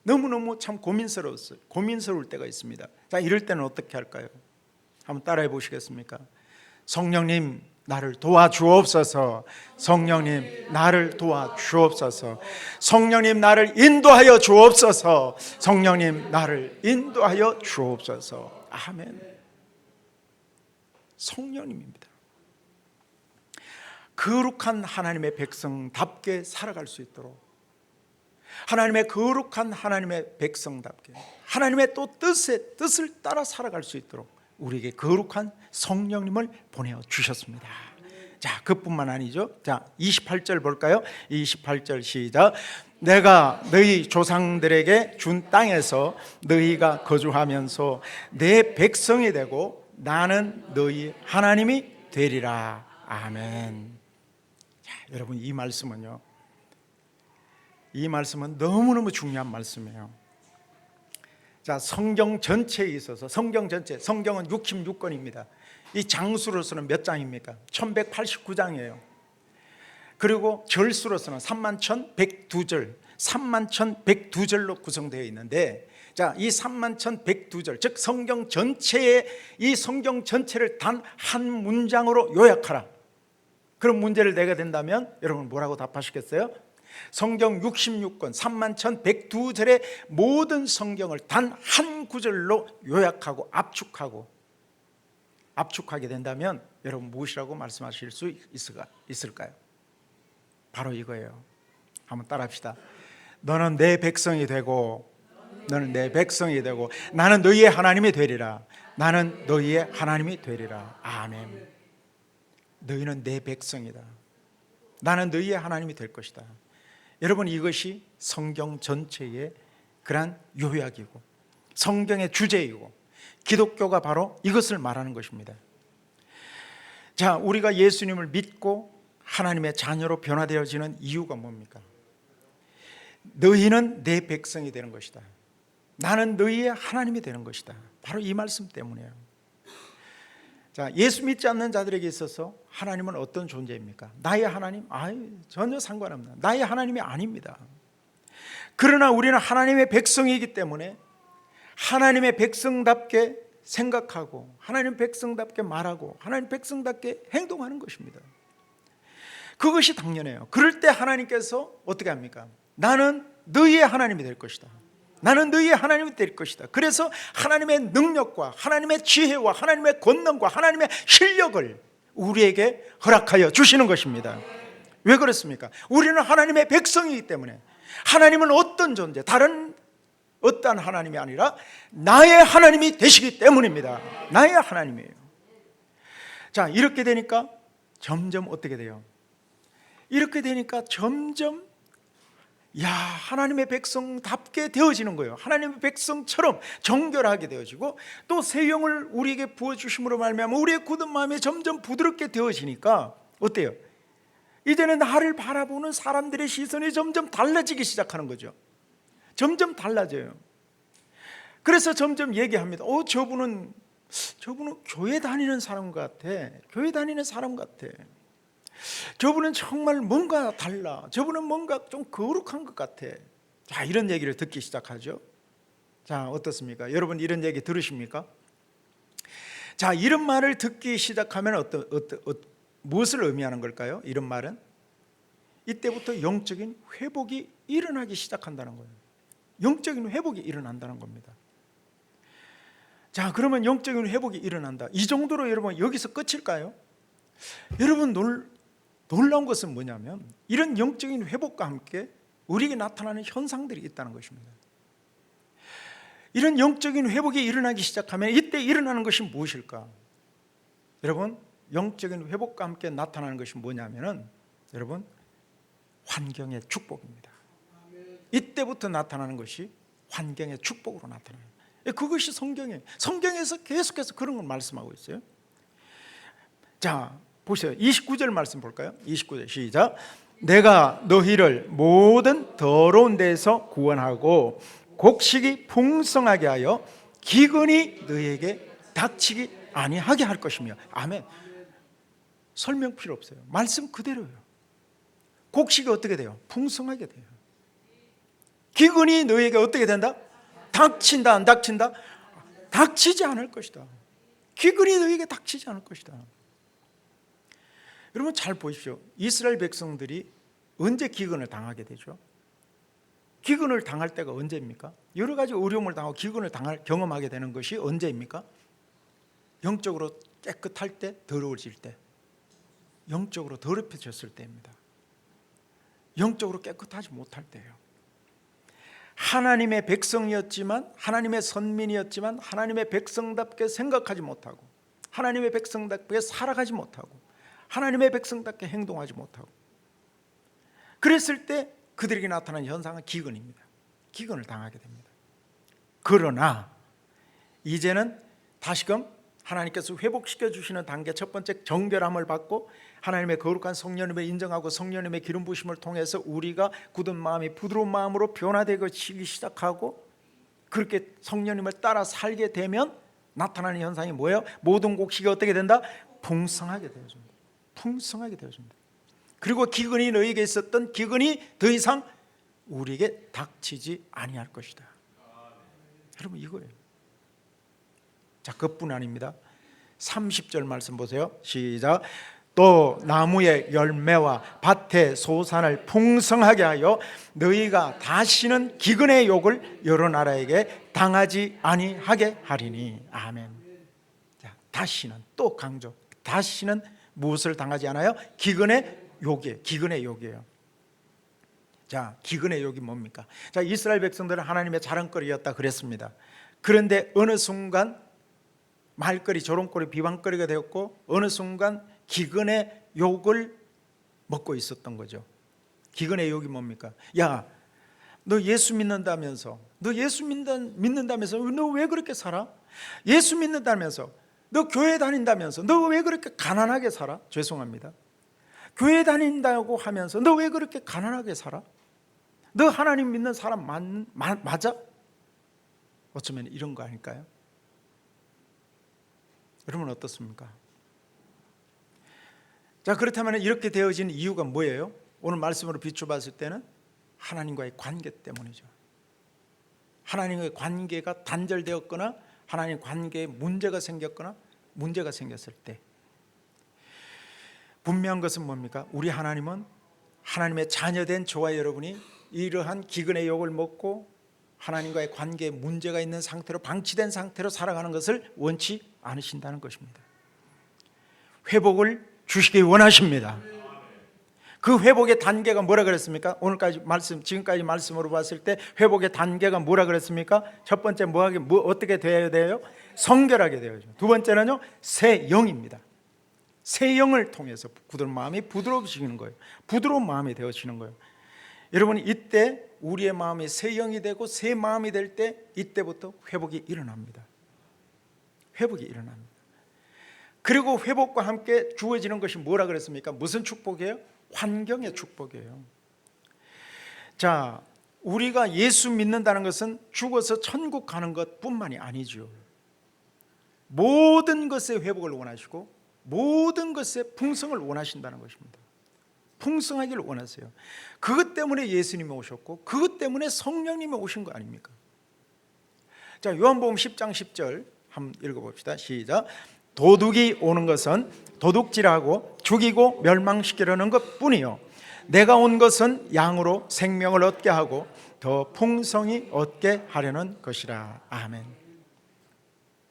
너무너무 참 고민스러울 때가 있습니다. 자, 이럴 때는 어떻게 할까요? 한번 따라해 보시겠습니까? 성령님 나를 도와주옵소서. 성령님 나를 도와주옵소서. 성령님 나를 인도하여 주옵소서. 성령님 나를 인도하여 주옵소서. 아멘. 성령님입니다. 거룩한 하나님의 백성답게 살아갈 수 있도록, 하나님의 거룩한 하나님의 백성답게 하나님의 또 뜻을 따라 살아갈 수 있도록 우리에게 거룩한 성령님을 보내어 주셨습니다. 자, 그뿐만 아니죠. 자, 28절 볼까요? 28절 시작. 내가 너희 조상들에게 준 땅에서 너희가 거주하면서 내 백성이 되고 나는 너희 하나님이 되리라. 아멘. 자, 여러분, 이 말씀은 너무너무 중요한 말씀이에요. 자, 성경 전체에 있어서 성경은 66권입니다. 이 장수로서는 몇 장입니까? 1189장이에요. 그리고 절수로서는 31,102절, 31,102절로 구성되어 있는데, 자, 이 31,102절, 즉 성경 전체의 이 성경 전체를 단 한 문장으로 요약하라. 그런 문제를 내게 된다면 여러분 뭐라고 답하시겠어요? 성경 66권 31,102절의 모든 성경을 단 한 구절로 요약하고 압축하게 된다면 여러분 무엇이라고 말씀하실 수 있을까요? 바로 이거예요. 한번 따라합시다. 너는 내 백성이 되고, 너는 내 백성이 되고, 나는 너희의 하나님이 되리라. 나는 너희의 하나님이 되리라. 아멘. 너희는 내 백성이다. 나는 너희의 하나님이 될 것이다. 여러분, 이것이 성경 전체의 그러한 요약이고 성경의 주제이고 기독교가 바로 이것을 말하는 것입니다. 자, 우리가 예수님을 믿고 하나님의 자녀로 변화되어지는 이유가 뭡니까? 너희는 내 백성이 되는 것이다. 나는 너희의 하나님이 되는 것이다. 바로 이 말씀 때문이에요. 자, 예수 믿지 않는 자들에게 있어서 하나님은 어떤 존재입니까? 나의 하나님? 전혀 상관없는 나의 하나님이 아닙니다. 그러나 우리는 하나님의 백성이기 때문에 하나님의 백성답게 생각하고 하나님 백성답게 말하고 하나님 백성답게 행동하는 것입니다. 그것이 당연해요. 그럴 때 하나님께서 어떻게 합니까? 나는 너희의 하나님이 될 것이다. 나는 너희의 하나님이 될 것이다. 그래서 하나님의 능력과 하나님의 지혜와 하나님의 권능과 하나님의 실력을 우리에게 허락하여 주시는 것입니다. 왜 그렇습니까? 우리는 하나님의 백성이기 때문에. 하나님은 어떤 존재, 다른 어떠한 하나님이 아니라 나의 하나님이 되시기 때문입니다. 나의 하나님이에요. 자, 이렇게 되니까 점점 어떻게 돼요? 이렇게 되니까 점점 하나님의 백성답게 되어지는 거예요. 하나님의 백성처럼 정결하게 되어지고 또 새 영을 우리에게 부어주심으로 말미암아 우리의 굳은 마음이 점점 부드럽게 되어지니까 어때요? 이제는 나를 바라보는 사람들의 시선이 점점 달라지기 시작하는 거죠. 점점 달라져요. 그래서 점점 얘기합니다. 저분은 교회 다니는 사람 같아. 교회 다니는 사람 같아. 저분은 정말 뭔가 달라. 저분은 뭔가 좀 거룩한 것 같아. 자, 이런 얘기를 듣기 시작하죠. 자, 어떻습니까? 여러분 이런 얘기 들으십니까? 자, 이런 말을 듣기 시작하면 무엇을 의미하는 걸까요? 이런 말은 이때부터 영적인 회복이 일어나기 시작한다는 거예요. 영적인 회복이 일어난다는 겁니다. 자, 그러면 영적인 회복이 일어난다. 이 정도로 여러분 여기서 끝일까요? 여러분 놀라운 것은 뭐냐면 이런 영적인 회복과 함께 우리에게 나타나는 현상들이 있다는 것입니다. 이런 영적인 회복이 일어나기 시작하면 이때 일어나는 것이 무엇일까? 여러분, 영적인 회복과 함께 나타나는 것이 뭐냐면은 여러분, 환경의 축복입니다. 이때부터 나타나는 것이 환경의 축복으로 나타나요. 그것이 성경에서 계속해서 그런 걸 말씀하고 있어요. 자, 보세요. 29절 말씀 볼까요? 29절 시작. 내가 너희를 모든 더러운 데서 구원하고 곡식이 풍성하게 하여 기근이 너희에게 닥치기 아니하게 할 것이며. 아멘. 설명 필요 없어요. 말씀 그대로예요. 곡식이 어떻게 돼요? 풍성하게 돼요. 기근이 너희에게 어떻게 된다? 닥친다, 안 닥친다? 닥치지 않을 것이다. 기근이 너희에게 닥치지 않을 것이다. 여러분 잘 보십시오. 이스라엘 백성들이 언제 기근을 당하게 되죠? 기근을 당할 때가 언제입니까? 여러 가지 어려움을 당하고 기근을 경험하게 되는 것이 언제입니까? 영적으로 깨끗할 때, 더러워질 때, 영적으로 더럽혀졌을 때입니다. 영적으로 깨끗하지 못할 때예요. 하나님의 백성이었지만, 하나님의 선민이었지만 하나님의 백성답게 생각하지 못하고 하나님의 백성답게 살아가지 못하고 하나님의 백성답게 행동하지 못하고 그랬을 때 그들에게 나타나는 현상은 기근입니다. 기근을 당하게 됩니다. 그러나 이제는 다시금 하나님께서 회복시켜 주시는 단계, 첫 번째 정결함을 받고 하나님의 거룩한 성령님을 인정하고 성령님의 기름 부심을 통해서 우리가 굳은 마음이 부드러운 마음으로 변화되기 시작하고, 그렇게 성령님을 따라 살게 되면 나타나는 현상이 뭐예요? 모든 곡식이 어떻게 된다? 풍성하게 되어집니다. 풍성하게 되어집니다. 그리고 기근이 너희에게 있었던 기근이 더 이상 우리에게 닥치지 아니할 것이다. 여러분, 이거예요. 자, 그뿐 아닙니다. 30절 말씀 보세요. 시작. 또 나무의 열매와 밭의 소산을 풍성하게 하여 너희가 다시는 기근의 욕을 여러 나라에게 당하지 아니하게 하리니. 아멘. 자, 다시는, 또 강조, 다시는 무엇을 당하지 않아요? 기근의 욕이에요. 기근의 욕이에요. 자, 기근의 욕이 뭡니까? 자, 이스라엘 백성들은 하나님의 자랑거리였다 그랬습니다. 그런데 어느 순간 말거리, 조롱거리, 비방거리가 되었고, 어느 순간 기근의 욕을 먹고 있었던 거죠. 기근의 욕이 뭡니까? 야, 너 예수 믿는다면서, 너 예수 믿는다면서 너 왜 그렇게 살아? 예수 믿는다면서, 너 교회 다닌다면서 너 왜 그렇게 가난하게 살아? 죄송합니다. 교회 다닌다고 하면서 너 왜 그렇게 가난하게 살아? 너 하나님 믿는 사람 맞아? 어쩌면 이런 거 아닐까요? 여러분 어떻습니까? 자, 그렇다면 이렇게 되어진 이유가 뭐예요? 오늘 말씀으로 비춰봤을 때는 하나님과의 관계 때문이죠. 하나님과의 관계가 단절되었거나 하나님 관계에 문제가 생겼거나 문제가 생겼을 때 분명한 것은 뭡니까? 우리 하나님은 하나님의 자녀된 저와 여러분이 이러한 기근의 욕을 먹고 하나님과의 관계에 문제가 있는 상태로, 방치된 상태로 살아가는 것을 원치 않으신다는 것입니다. 회복을 주시기 원하십니다. 그 회복의 단계가 뭐라 그랬습니까? 오늘까지 말씀, 지금까지 말씀으로 봤을 때 회복의 단계가 뭐라 그랬습니까? 첫 번째 어떻게 되어야 돼요? 성결하게 되어야죠. 두 번째는요, 새 영입니다. 새 영을 통해서 굳은 마음이 부드러워지는 거예요. 부드러운 마음이 되어지는 거예요. 여러분, 이때 우리의 마음이 새 영이 되고 새 마음이 될 때, 이때부터 회복이 일어납니다. 회복이 일어납니다. 그리고 회복과 함께 주어지는 것이 뭐라 그랬습니까? 무슨 축복이에요? 환경의 축복이에요. 자, 우리가 예수 믿는다는 것은 죽어서 천국 가는 것뿐만이 아니죠. 모든 것의 회복을 원하시고 모든 것의 풍성을 원하신다는 것입니다. 풍성하기를 원하세요. 그것 때문에 예수님이 오셨고 그것 때문에 성령님이 오신 거 아닙니까? 자, 요한복음 10장 10절 한번 읽어봅시다. 시작. 도둑이 오는 것은 도둑질하고 죽이고 멸망시키려는 것뿐이요, 내가 온 것은 양으로 생명을 얻게 하고 더 풍성히 얻게 하려는 것이라. 아멘.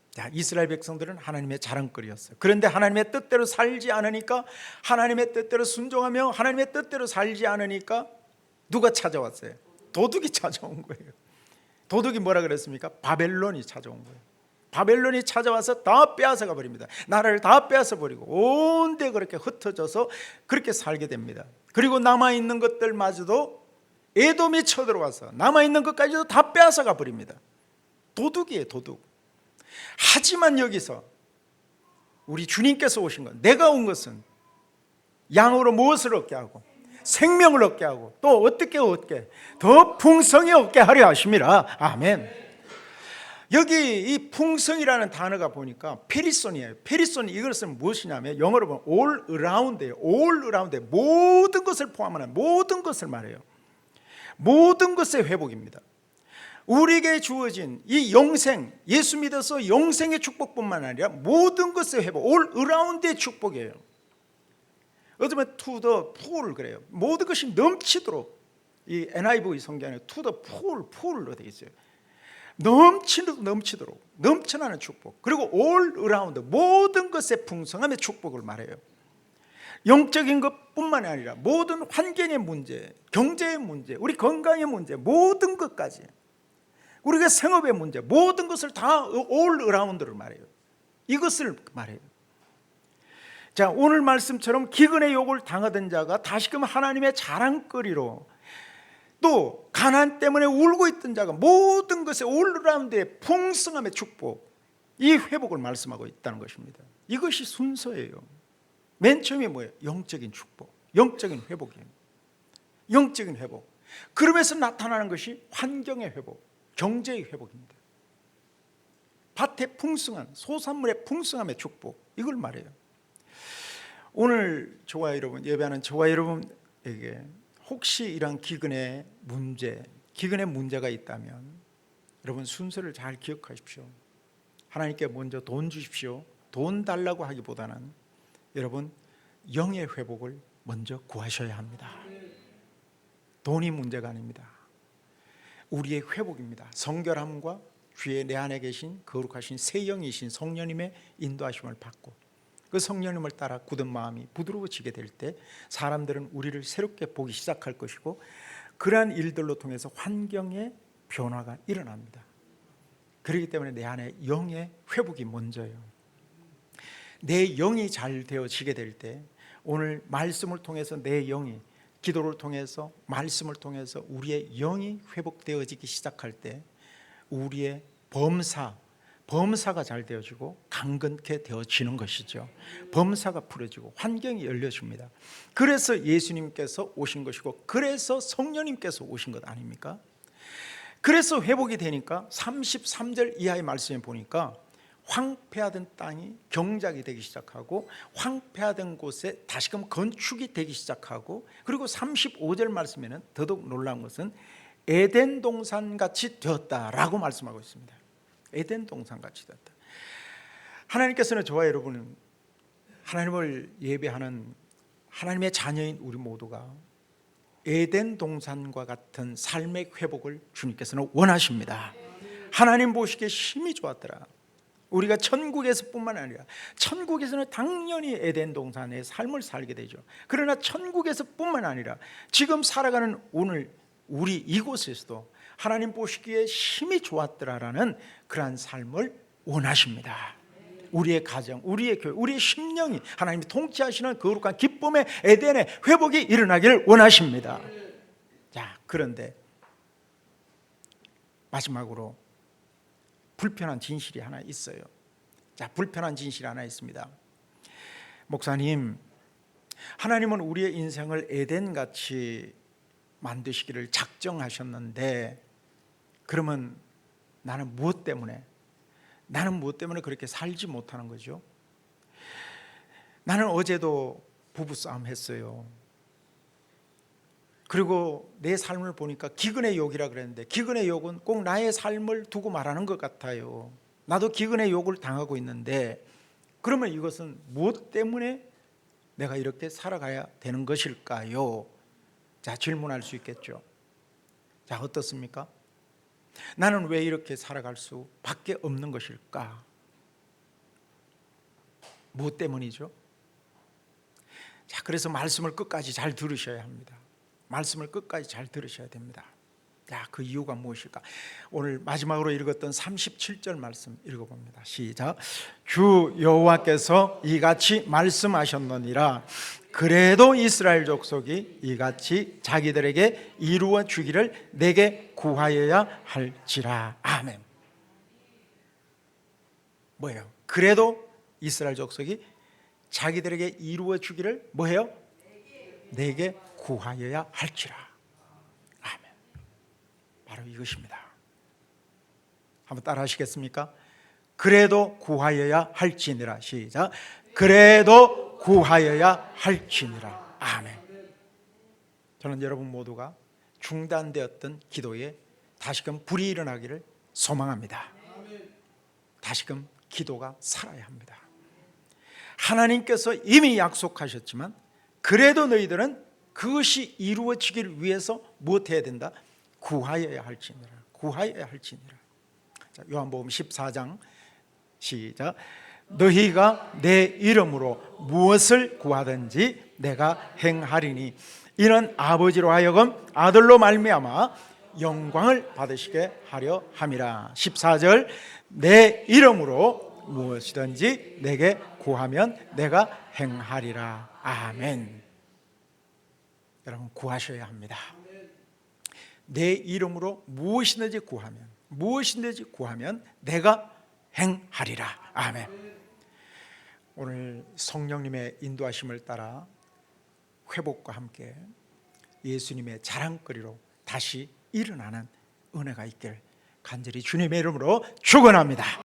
자, 이스라엘 백성들은 하나님의 자랑거리였어요. 그런데 하나님의 뜻대로 살지 않으니까, 하나님의 뜻대로 순종하며 하나님의 뜻대로 살지 않으니까 누가 찾아왔어요? 도둑이 찾아온 거예요. 도둑이 뭐라 그랬습니까? 바벨론이 찾아온 거예요. 바벨론이 찾아와서 다 빼앗아가 버립니다. 나라를 다 빼앗아 버리고 온데 그렇게 흩어져서 그렇게 살게 됩니다. 그리고 남아있는 것들마저도 에돔이 쳐들어와서 남아있는 것까지도 다 빼앗아가 버립니다. 도둑이에요, 도둑. 하지만 여기서 우리 주님께서 오신 것, 내가 온 것은 양으로 무엇을 얻게 하고 생명을 얻게 하고 또 어떻게 얻게, 더 풍성히 얻게 하려 하심이라. 아멘. 여기 이 풍성이라는 단어가 보니까 페리손이에요. 페리손이 이것은 무엇이냐면 영어로 보면 all around예요. all around, 모든 것을 포함하는 모든 것을 말해요. 모든 것의 회복입니다. 우리에게 주어진 이 영생, 예수 믿어서 영생의 축복뿐만 아니라 모든 것의 회복, all around의 축복이에요. 어쩌면 to the full 그래요. 모든 것이 넘치도록, 이 NIV 성경에 to the full로 되어 있어요. 넘치도록 넘쳐나는 축복, 그리고 all around 모든 것의 풍성함의 축복을 말해요. 영적인 것뿐만 아니라 모든 환경의 문제, 경제의 문제, 우리 건강의 문제, 모든 것까지, 우리가 생업의 문제, 모든 것을 다 all around를 말해요. 이것을 말해요. 자, 오늘 말씀처럼 기근의 욕을 당하던 자가 다시금 하나님의 자랑거리로, 또 가난 때문에 울고 있던 자가 모든 것에 올라운드의 풍성함의 축복, 이 회복을 말씀하고 있다는 것입니다. 이것이 순서예요. 맨 처음에 뭐예요? 영적인 축복, 영적인 회복이에요. 영적인 회복. 그러면서 나타나는 것이 환경의 회복, 경제의 회복입니다. 밭의 풍성한, 소산물의 풍성함의 축복, 이걸 말해요. 오늘 저와 여러분, 예배하는 저와 여러분에게 혹시 이런 기근의 문제가 있다면 여러분 순서를 잘 기억하십시오. 하나님께 먼저 돈 주십시오. 돈 달라고 하기보다는 여러분 영의 회복을 먼저 구하셔야 합니다. 돈이 문제가 아닙니다. 우리의 회복입니다. 성결함과 주의 내 안에 계신 거룩하신 새 영이신 성령님의 인도하심을 받고 그 성령님을 따라 굳은 마음이 부드러워지게 될 때 사람들은 우리를 새롭게 보기 시작할 것이고 그러한 일들로 통해서 환경의 변화가 일어납니다. 그렇기 때문에 내 안에 영의 회복이 먼저예요. 내 영이 잘 되어지게 될 때 오늘 말씀을 통해서 내 영이 기도를 통해서 말씀을 통해서 우리의 영이 회복되어지기 시작할 때 우리의 범사가 잘 되어지고 강건케 되어지는 것이죠. 범사가 풀어지고 환경이 열려집니다. 그래서 예수님께서 오신 것이고 그래서 성령님께서 오신 것 아닙니까? 그래서 회복이 되니까 33절 이하의 말씀에 보니까 황폐하던 땅이 경작이 되기 시작하고 황폐하던 곳에 다시금 건축이 되기 시작하고 그리고 35절 말씀에는 더더욱 놀라운 것은 에덴 동산같이 되었다라고 말씀하고 있습니다. 에덴 동산같이 되었다. 하나님께서는 저와 여러분은 하나님을 예배하는 하나님의 자녀인 우리 모두가 에덴 동산과 같은 삶의 회복을 주님께서는 원하십니다. 하나님 보시기에 힘이 좋았더라. 우리가 천국에서 뿐만 아니라 천국에서는 당연히 에덴 동산의 삶을 살게 되죠. 그러나 천국에서 뿐만 아니라 지금 살아가는 오늘 우리 이곳에서도 하나님 보시기에 힘이 좋았더라라는 그러한 삶을 원하십니다. 우리의 가정, 우리의 교회, 우리의 심령이 하나님이 통치하시는 거룩한 기쁨의 에덴의 회복이 일어나기를 원하십니다. 자, 그런데 마지막으로 불편한 진실이 하나 있어요. 자, 불편한 진실이 하나 있습니다. 목사님, 하나님은 우리의 인생을 에덴같이 만드시기를 작정하셨는데 그러면 나는 무엇 때문에 그렇게 살지 못하는 거죠? 나는 어제도 부부싸움 했어요. 그리고 내 삶을 보니까 기근의 욕이라 그랬는데 기근의 욕은 꼭 나의 삶을 두고 말하는 것 같아요. 나도 기근의 욕을 당하고 있는데 그러면 이것은 무엇 때문에 내가 이렇게 살아가야 되는 것일까요? 자, 질문할 수 있겠죠. 자, 어떻습니까? 나는 왜 이렇게 살아갈 수밖에 없는 것일까? 무엇 때문이죠? 자, 그래서 말씀을 끝까지 잘 들으셔야 합니다. 말씀을 끝까지 잘 들으셔야 됩니다. 자, 그 이유가 무엇일까? 오늘 마지막으로 읽었던 37절 말씀 읽어봅니다. 시작. 주 여호와께서 이같이 말씀하셨느니라. 그래도 이스라엘 족속이 이같이 자기들에게 이루어 주기를 내게 구하여야 할지라. 아멘. 뭐예요? 그래도 이스라엘 족속이 자기들에게 이루어 주기를 뭐해요? 내게 구하여야 할지라. 아멘. 바로 이것입니다. 한번 따라 하시겠습니까? 그래도 구하여야 할지니라. 시작. 그래도 구하여야 할지니라. 아멘. 저는 여러분 모두가 중단되었던 기도에 다시금 불이 일어나기를 소망합니다. 다시금 기도가 살아야 합니다. 하나님께서 이미 약속하셨지만 그래도 너희들은 그것이 이루어지기를 위해서 무엇해야 된다? 구하여야 할지니라. 구하여야 할지니라. 자, 요한복음 14장 시작. 너희가 내 이름으로 무엇을 구하든지 내가 행하리니 이는 아버지로 하여금 아들로 말미암아 영광을 받으시게 하려 함이라. 14절. 내 이름으로 무엇이든지 내게 구하면 내가 행하리라. 아멘. 여러분, 구하셔야 합니다. 내 이름으로 무엇이든지 구하면 내가 행하리라. 아멘. 오늘 성령님의 인도하심을 따라 회복과 함께 예수님의 자랑거리로 다시 일어나는 은혜가 있길 간절히 주님의 이름으로 축원합니다.